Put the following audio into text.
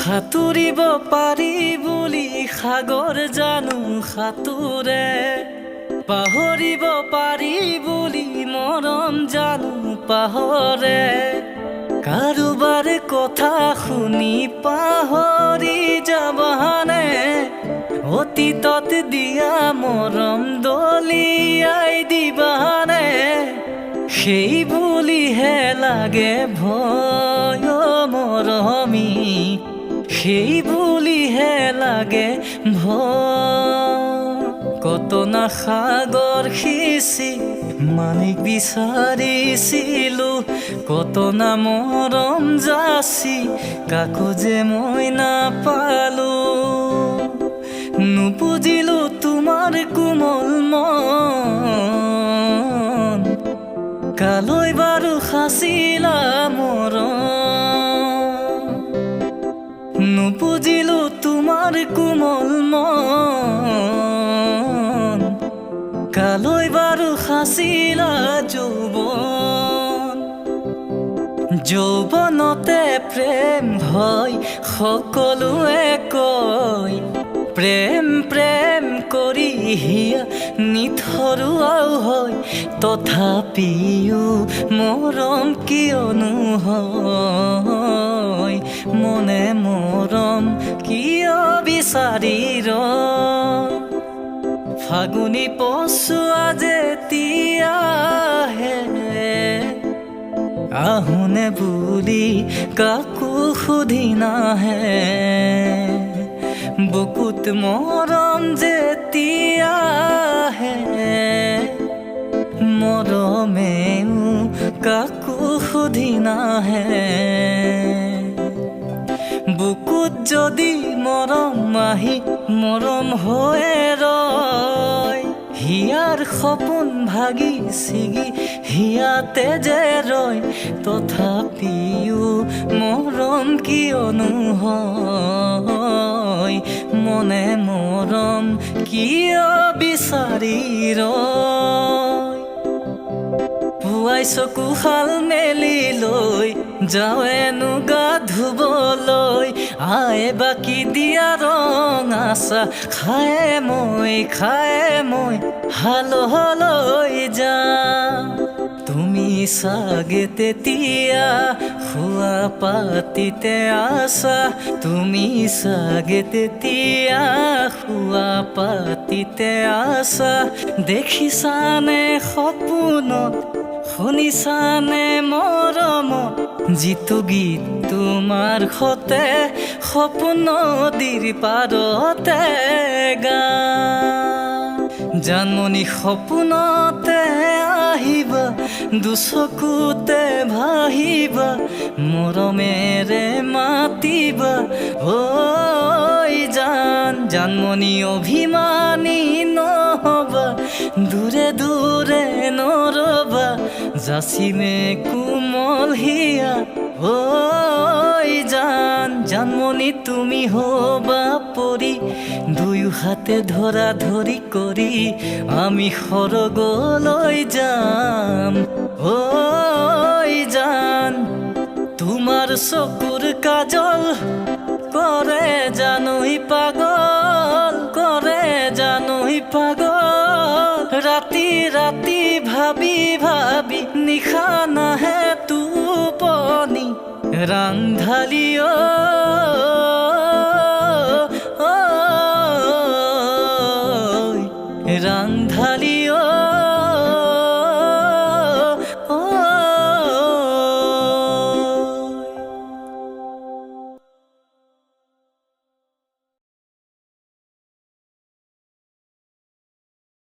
সাঁতুৰিব পাৰি বুলি সাগৰ জানো সাঁতোৰে, পাহৰিব পাৰি বুলি মৰম জানো পাহৰে। কাৰোবাৰ কথা শুনি পাহৰি যাবানে, অতীতত দিয়া মৰম দলিয়াই দিবানে। সেই বুলিহে লাগে ভয় মৰমী, সেই বুলিহে লাগে ভয়। কত না সাগৰ সিঁচি মানিক বিচাৰিছিলো, কত না মৰম যাচি কাকো যে মই নাপালো। নুবুজিলো তোমাৰ কোমল মন, কালৈ বাৰু সাঁচিলা মৰম। নুবুজিলো তোমাৰ কোমল মন, কালৈ বাৰু সাঁচিলা যৌৱন। যৌৱনতে প্ৰেম হয় সকলোৱে কয়, প্ৰেম প্ৰেম কৰি হিয়া নিথৰুৱাও হয়। তথাপিও মৰম কিয়নো হয়, মনে মৰম কিয় বিচাৰি ৰয়। ফাগুনী পচুৱা যেতিয়া আহে, আহোনে বুলি কাকো সুধি নাহে। বুকুত মৰম যেতিয়া আহে, মৰমেও কাকো সুধি নাহে। বুকুত যদি মৰম আহি মৰম হৈ ৰয়, হিয়াৰ সপোন ভাগি ছিগি হিয়াতে যে ৰয়। তথাপিও মৰম কিয়নো হয়, মনে মৰম কিয় বিচাৰি ৰয়। পুৱাই চকু শাল মেলি লৈ যাওঁৱেনো গা ধুবলৈ, আয়ে বাকি দিয়া ৰং আছা খায়ে মই হাললৈ যাম। তুমি চাগে তেতিয়া খোৱা পাতিতে আছা, তুমি চাগে তেতিয়া খোৱা পাতিতে আছা। দেখিছানে সপোনত, শুনিছানে মৰমত, যিটো গীত তোমাৰ সতে সপোন নদীৰ পাৰতে গা। জানমণি সপোনতে আহিবা, দুচকুতে ভাহিবা, মৰমেৰে মাতিবা ঐ জান। জানমণি অভিমানী নহবা, দূৰে দূৰে নৰবা, যাচিমে কোমল হিয়া ঐ জান। জানমণি তুমি হবা পৰি, দুয়ো হাতে ধৰা ধৰি কৰি আমি সৰগলৈ যাম ঐ জান। তোমাৰ চকুৰ কাজল কৰে জানুই পাগল, কৰে জানুই পাগল। ৰাতি ৰাতি ভাবি ভাবি নিশা নাহে টোপনি, ৰাংঢালি